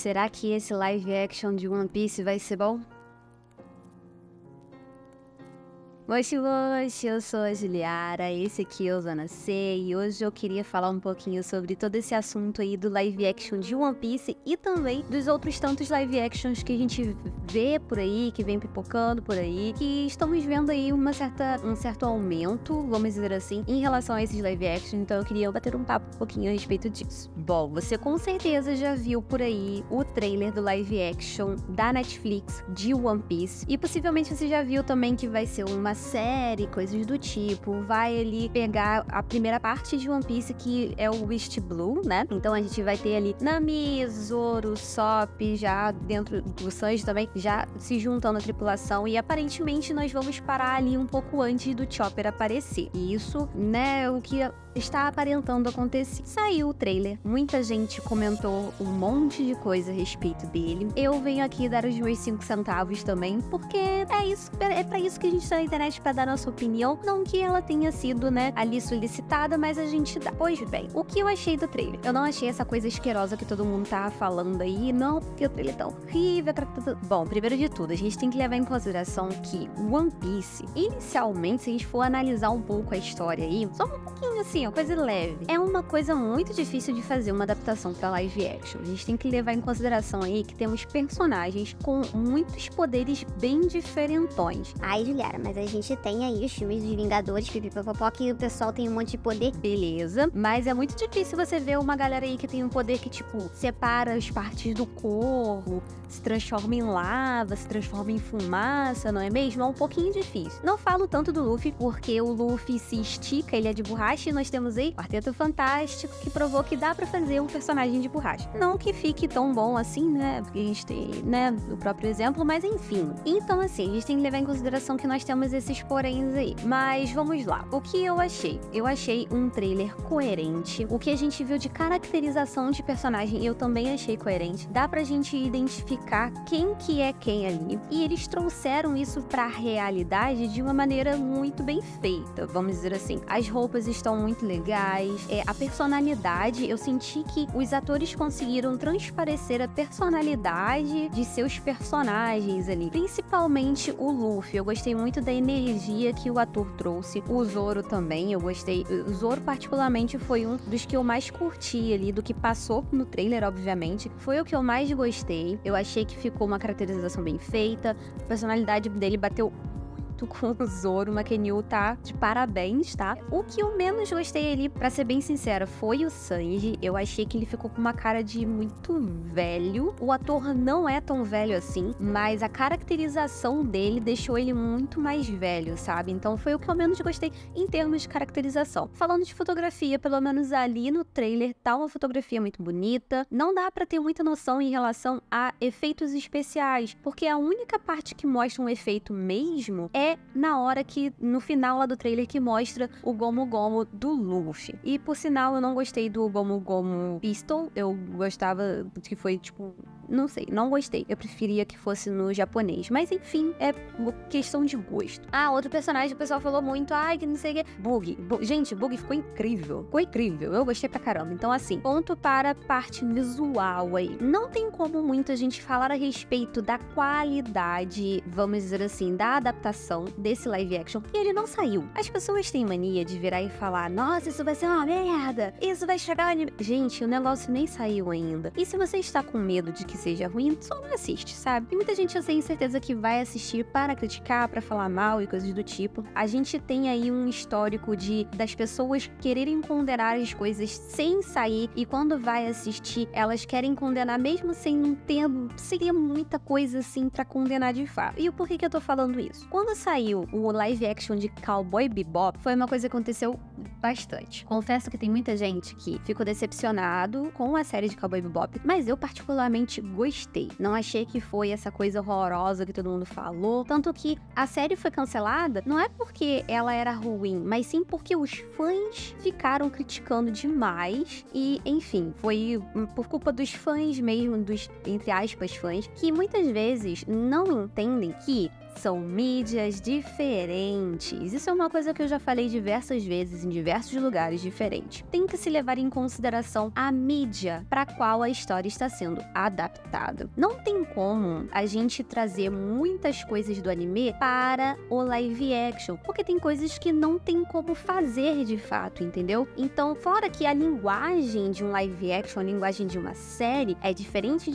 será que esse live action de One Piece vai ser bom? Moshi Moshi, eu sou a Juliara, esse aqui é o Zona C e hoje eu queria falar um pouquinho sobre todo esse assunto aí do live action de One Piece e também dos outros tantos live actions que a gente vê por aí, que vem pipocando por aí, que estamos vendo aí um certo aumento, vamos dizer assim, em relação a esses live actions, então eu queria bater um papo um pouquinho a respeito disso. Bom, você com certeza já viu por aí o trailer do live action da Netflix de One Piece e possivelmente você já viu também que vai ser uma série, coisas do tipo, vai ali pegar a primeira parte de One Piece, que é o East Blue, né? Então a gente vai ter ali Nami, Zoro, Sop, já dentro do Sanji também, já se juntando à tripulação, e aparentemente nós vamos parar ali um pouco antes do Chopper aparecer. E isso, né, o que está aparentando acontecer. Saiu o trailer, muita gente comentou um monte de coisa a respeito dele. Eu venho aqui dar os meus 5 centavos também, porque é pra isso que a gente tá na internet, pra dar nossa opinião. Não que ela tenha sido, né, ali solicitada, mas a gente dá. Pois bem, o que eu achei do trailer? Eu não achei essa coisa asquerosa que todo mundo tá falando aí, não, porque o trailer tá horrível. Bom, primeiro de tudo, a gente tem que levar em consideração que One Piece, inicialmente, se a gente for analisar um pouco a história aí, só um pouquinho assim, uma coisa leve, é uma coisa muito difícil de fazer uma adaptação pra live action. A gente tem que levar em consideração aí que temos personagens com muitos poderes bem diferentões. Ai, Juliara, mas a gente tem aí os filmes dos Vingadores, pipipopopó, que o pessoal tem um monte de poder. Beleza, mas é muito difícil você ver uma galera aí que tem um poder que, tipo, separa as partes do corpo, se transforma em lava, se transforma em fumaça, não é mesmo? É um pouquinho difícil. Não falo tanto do Luffy, porque o Luffy se estica, ele é de borracha, e nós temos aí o Quarteto Fantástico, que provou que dá pra fazer um personagem de borracha. Não que fique tão bom assim, né? Porque a gente tem, né, o próprio exemplo, mas enfim. Então, assim, a gente tem que levar em consideração que nós temos esses poréns aí. Mas vamos lá. O que eu achei? Eu achei um trailer coerente. O que a gente viu de caracterização de personagem, eu também achei coerente. Dá pra gente identificar quem que é quem ali. E eles trouxeram isso pra realidade de uma maneira muito bem feita, vamos dizer assim. As roupas estão muito legais. A personalidade, eu senti que os atores conseguiram transparecer a personalidade de seus personagens ali. Principalmente o Luffy. Eu gostei muito da energia que o ator trouxe. O Zoro também, eu gostei. O Zoro, particularmente, foi um dos que eu mais curti ali, do que passou no trailer, obviamente. Foi o que eu mais gostei. Eu achei que ficou uma caracterização bem feita. A personalidade dele bateu com o Zoro. O Makenyu tá de parabéns, tá? O que eu menos gostei ali, pra ser bem sincera, foi o Sanji. Eu achei que ele ficou com uma cara de muito velho. O ator não é tão velho assim, mas a caracterização dele deixou ele muito mais velho, sabe? Então foi o que eu menos gostei em termos de caracterização. Falando de fotografia, pelo menos ali no trailer tá uma fotografia muito bonita. Não dá pra ter muita noção em relação a efeitos especiais, porque a única parte que mostra um efeito mesmo é na hora que, no final lá do trailer, que mostra o Gomu Gomu do Luffy. E, por sinal, eu não gostei do Gomu Gomu Pistol. Eu gostava que foi, tipo, não sei, não gostei. Eu preferia que fosse no japonês. Mas, enfim, é questão de gosto. Ah, outro personagem, o pessoal falou muito, ai, que não sei o que. Bug. Gente, Bug ficou incrível. Ficou incrível. Eu gostei pra caramba. Então, assim, ponto para a parte visual aí. Não tem como muita gente falar a respeito da qualidade, vamos dizer assim, da adaptação desse live action, e ele não saiu. As pessoas têm mania de virar e falar, nossa, isso vai ser uma merda, isso vai estragar o anime. Gente, o negócio nem saiu ainda. E se você está com medo de que seja ruim, só não assiste, sabe? E muita gente, eu tenho certeza que vai assistir para criticar, para falar mal e coisas do tipo. A gente tem aí um histórico das pessoas quererem condenar as coisas sem sair, e quando vai assistir, elas querem condenar mesmo sem não ter, seria muita coisa assim pra condenar de fato. E o porquê que eu tô falando isso? Quando saiu o live action de Cowboy Bebop, foi uma coisa que aconteceu bastante. Confesso que tem muita gente que ficou decepcionado com a série de Cowboy Bebop, mas eu particularmente gostei. Não achei que foi essa coisa horrorosa que todo mundo falou, tanto que a série foi cancelada não é porque ela era ruim, mas sim porque os fãs ficaram criticando demais e, enfim, foi por culpa dos fãs mesmo, dos, entre aspas, fãs, que muitas vezes não entendem que são mídias diferentes. Isso é uma coisa que eu já falei diversas vezes em diversos lugares diferentes. Tem que se levar em consideração a mídia para qual a história está sendo adaptada. Não tem como a gente trazer muitas coisas do anime para o live action, porque tem coisas que não tem como fazer de fato, entendeu? Então, fora que a linguagem de um live action, a linguagem de uma série é diferente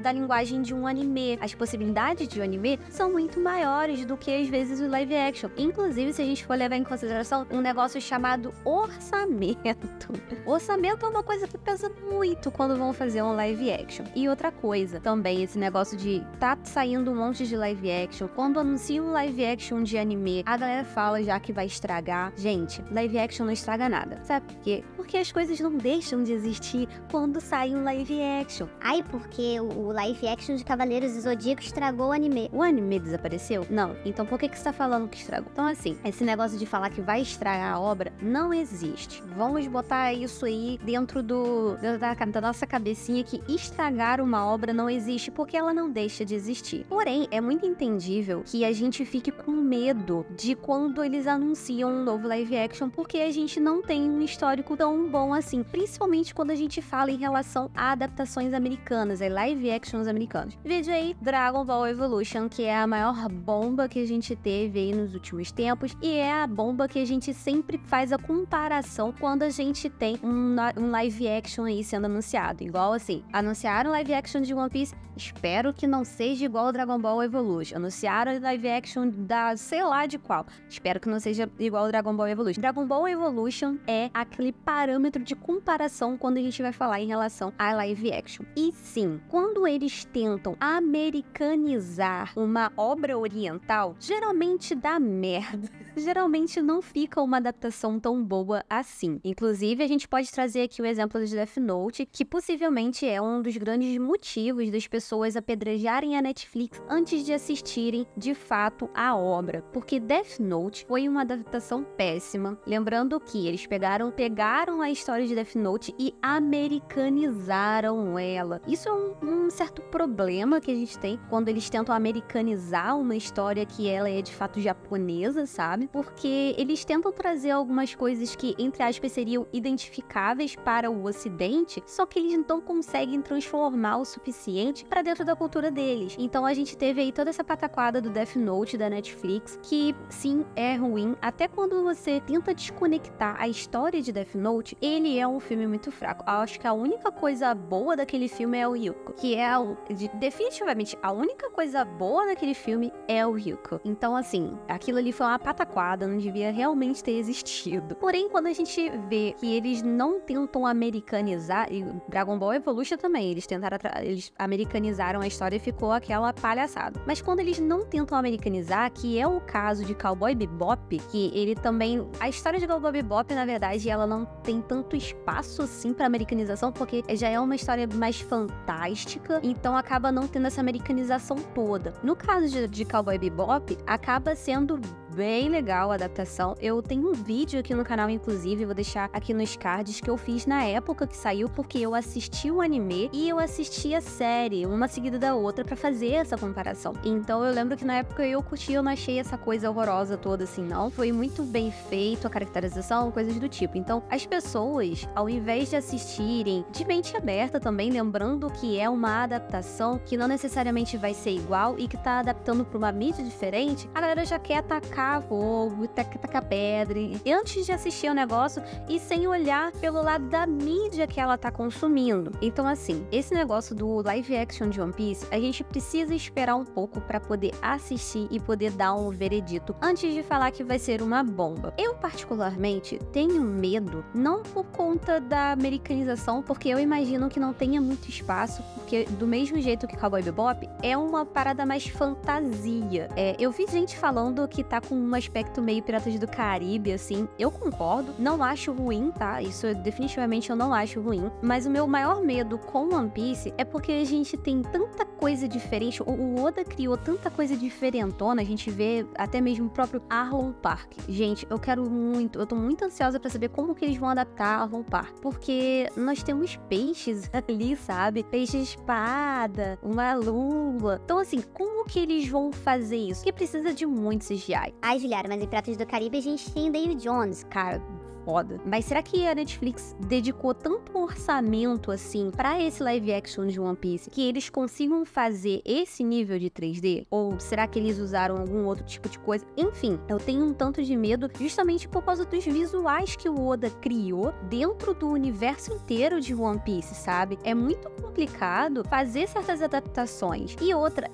da linguagem de um anime. As possibilidades de um anime são muito maiores do que às vezes o live action. Inclusive, se a gente for levar em consideração um negócio chamado orçamento. Orçamento é uma coisa que pesa muito quando vão fazer um live action. E outra coisa, também esse negócio de tá saindo um monte de live action. Quando anuncia um live action de anime, a galera fala já que vai estragar. Gente, live action não estraga nada. Sabe por quê? Porque as coisas não deixam de existir quando sai um live action. Ai, porque o live action de Cavaleiros do Zodíaco estragou o anime. O anime desapareceu? Não. Então por que você tá falando que estragou? Então assim, esse negócio de falar que vai estragar a obra não existe. Vamos botar isso aí dentro da nossa cabecinha que estragar uma obra não existe porque ela não deixa de existir. Porém, é muito entendível que a gente fique com medo de quando eles anunciam um novo live action, porque a gente não tem um histórico tão bom assim, principalmente quando a gente fala em relação a adaptações americanas, a live actions americanos. Veja aí Dragon Ball Evolution, que é a maior bomba que a gente teve aí nos últimos tempos, e é a bomba que a gente sempre faz a comparação quando a gente tem um live action aí sendo anunciado. Igual assim, anunciaram live action de One Piece, espero que não seja igual ao Dragon Ball Evolution. Anunciaram live action da sei lá de qual, espero que não seja igual ao Dragon Ball Evolution. Dragon Ball Evolution é aquele parâmetro de comparação quando a gente vai falar em relação a live action. E sim, quando eles tentam americanizar uma obra oriental, geralmente dá merda. Geralmente não fica uma adaptação tão boa assim. Inclusive, a gente pode trazer aqui o exemplo de Death Note, que possivelmente é um dos grandes motivos das pessoas apedrejarem a Netflix antes de assistirem de fato a obra. Porque Death Note foi uma adaptação péssima. Lembrando que eles pegaram a história de Death Note e americanizaram ela. Isso é um certo problema que a gente tem quando eles tentam americanizar uma história que ela é de fato japonesa, sabe? Porque eles tentam trazer algumas coisas que, entre aspas, seriam identificáveis para o ocidente, só que eles não conseguem transformar o suficiente para dentro da cultura deles. Então a gente teve aí toda essa pataquada do Death Note da Netflix, que sim, é ruim. Até quando você tenta desconectar a história de Death Note, ele é um filme muito fraco. Eu acho que a única coisa boa daquele filme é o Ryuko, que é definitivamente a única coisa boa daquele filme é o Ryuko. Então assim, aquilo ali foi uma pataquada, não devia realmente ter existido. Porém, quando a gente vê que eles não tentam americanizar, e Dragon Ball Evolution também, eles americanizaram a história e ficou aquela palhaçada. Mas quando eles não tentam americanizar, que é o caso de Cowboy Bebop, que ele também... A história de Cowboy Bebop, na verdade, ela não tem tanto espaço, assim, pra americanização, porque já é uma história mais fantástica, então acaba não tendo essa americanização toda. No caso de Cowboy Bebop, acaba sendo bem legal a adaptação. Eu tenho um vídeo aqui no canal, inclusive, vou deixar aqui nos cards, que eu fiz na época que saiu, porque eu assisti o anime e eu assisti a série, uma seguida da outra, pra fazer essa comparação. Então eu lembro que na época eu curti, eu não achei essa coisa horrorosa toda assim, não. Foi muito bem feito a caracterização, coisas do tipo. Então as pessoas, ao invés de assistirem de mente aberta também, lembrando que é uma adaptação, que não necessariamente vai ser igual e que tá adaptando pra uma mídia diferente, a galera já quer atacar fogo, tacar pedra, e antes de assistir o negócio e sem olhar pelo lado da mídia que ela tá consumindo. Então assim, esse negócio do live action de One Piece, a gente precisa esperar um pouco pra poder assistir e poder dar um veredito antes de falar que vai ser uma bomba. Eu particularmente tenho medo, não por conta da americanização, porque eu imagino que não tenha muito espaço, porque do mesmo jeito que Cowboy Bebop, é uma parada mais fantasia. Eu vi gente falando que tá com um aspecto meio Piratas do Caribe, assim. Eu concordo, não acho ruim, tá? Isso definitivamente eu não acho ruim. Mas o meu maior medo com One Piece é porque a gente tem tanta coisa diferente. O Oda criou tanta coisa diferentona. A gente vê até mesmo o próprio Arlong Park. Gente, eu tô muito ansiosa pra saber como que eles vão adaptar Arlong Park. Porque nós temos peixes ali, sabe? Peixes espada, uma lua. Então, assim, como que eles vão fazer isso? Porque precisa de muito CGI. Ai, Juliana, mas em Piratas do Caribe a gente tem o Davy Jones. Cara, foda. Mas será que a Netflix dedicou tanto orçamento, assim, pra esse live action de One Piece, que eles consigam fazer esse nível de 3D? Ou será que eles usaram algum outro tipo de coisa? Enfim, eu tenho um tanto de medo justamente por causa dos visuais que o Oda criou dentro do universo inteiro de One Piece, sabe? É muito complicado fazer certas adaptações. E outra,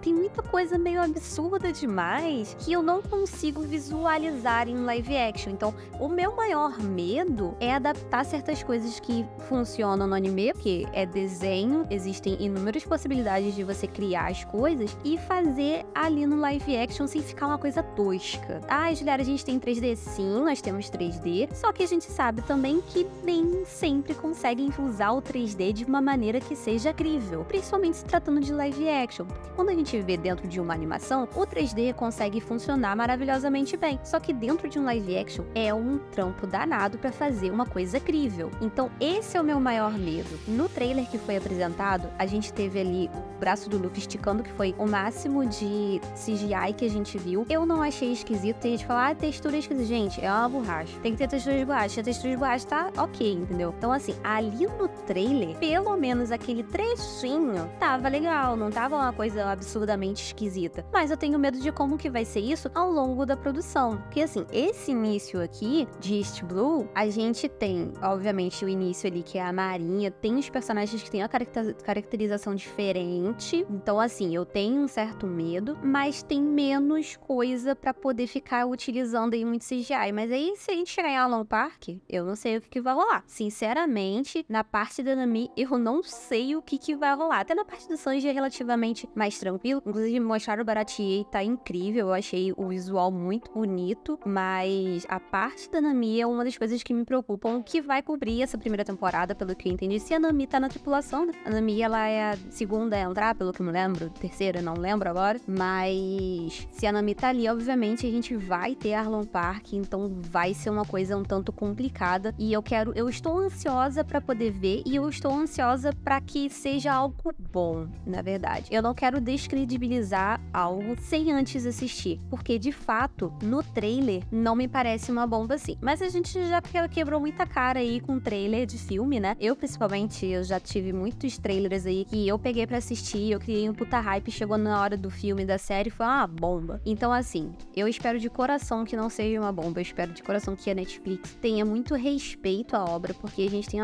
tem muita coisa meio absurda demais que eu não consigo visualizar em live action. Então, o meu maior medo é adaptar certas coisas que funcionam no anime, porque é desenho, existem inúmeras possibilidades de você criar as coisas e fazer ali no live action sem ficar uma coisa tosca. Ah, Juliana, a gente tem 3D? Sim, nós temos 3D, só que a gente sabe também que nem sempre conseguem usar o 3D de uma maneira que seja crível, principalmente se tratando de live action, porque quando a gente vê dentro de uma animação, o 3D consegue funcionar maravilhosamente bem, só que dentro de um live action é um trampo danado pra fazer uma coisa crível. Então esse é o meu maior medo. No trailer que foi apresentado, a gente teve ali o braço do Luffy esticando, que foi o máximo de CGI que a gente viu. Eu não achei esquisito. Tem gente que fala, textura é esquisita. Gente, é uma borracha. Tem que ter textura de borracha. A textura de borracha tá ok, entendeu? Então assim, ali no trailer, pelo menos aquele trechinho tava legal, não tava uma coisa absurdamente esquisita. Mas eu tenho medo de como que vai ser isso ao longo da produção. Porque assim, esse início aqui de East Blue, a gente tem, obviamente, o início ali, que é a Marinha, tem os personagens que têm a caracterização diferente, então, assim, eu tenho um certo medo, mas tem menos coisa pra poder ficar utilizando aí muito CGI, mas aí, se a gente chegar em Along Park, eu não sei o que vai rolar. Sinceramente, na parte da Nami, eu não sei o que vai rolar. Até na parte do Sanji é relativamente mais tranquilo, inclusive mostraram o Baratie, tá incrível, eu achei o visual muito bonito, mas a parte da Nami é uma das coisas que me preocupam, que vai cobrir essa primeira temporada, pelo que eu entendi. Se a Nami tá na tripulação, né? A Nami, ela é a segunda a entrar, pelo que eu me lembro, terceira, não lembro agora, mas se a Nami tá ali, obviamente, a gente vai ter Arlong Park, então vai ser uma coisa um tanto complicada, e eu estou ansiosa pra poder ver, e eu estou ansiosa pra que seja algo bom, na verdade. Eu não quero descredibilizar algo sem antes assistir, porque, de fato, no trailer, não me parece uma bomba assim. Mas a gente já quebrou muita cara aí com trailer de filme, né? Eu, principalmente, eu já tive muitos trailers aí que eu peguei pra assistir, eu criei um puta hype, chegou na hora do filme, da série, foi uma bomba. Então, assim, eu espero de coração que não seja uma bomba, eu espero de coração que a Netflix tenha muito respeito à obra, porque a gente tem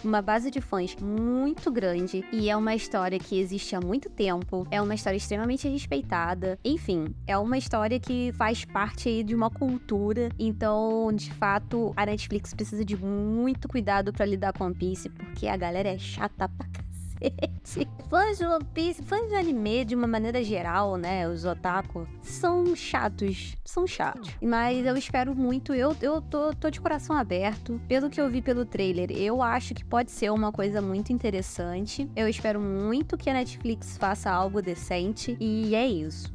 uma base de fãs muito grande, e é uma história que existe há muito tempo, é uma história extremamente respeitada, enfim, é uma história que faz parte aí de uma cultura, então, de fato, a Netflix precisa de muito cuidado pra lidar com One Piece, porque a galera é chata pra cacete. Fãs de One Piece, fãs de anime de uma maneira geral, né, os otaku, são chatos, mas eu espero muito, eu tô de coração aberto, pelo que eu vi pelo trailer, eu acho que pode ser uma coisa muito interessante, eu espero muito que a Netflix faça algo decente, e é isso,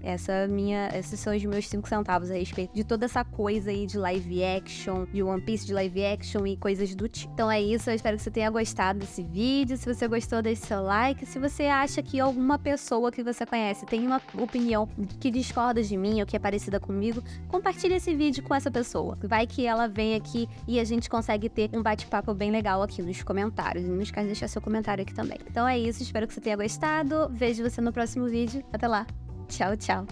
esses são os meus 5 centavos a respeito de toda essa coisa aí de live action, de One Piece de live action e coisas do tipo. Então é isso, eu espero que você tenha gostado desse vídeo, se você gostou, deixe seu like, se você acha que alguma pessoa que você conhece tem uma opinião que discorda de mim ou que é parecida comigo, compartilhe esse vídeo com essa pessoa. Vai que ela vem aqui e a gente consegue ter um bate-papo bem legal aqui nos comentários. E não esquece de deixar seu comentário aqui também. Então é isso, espero que você tenha gostado. Vejo você no próximo vídeo. Até lá. Tchau, tchau.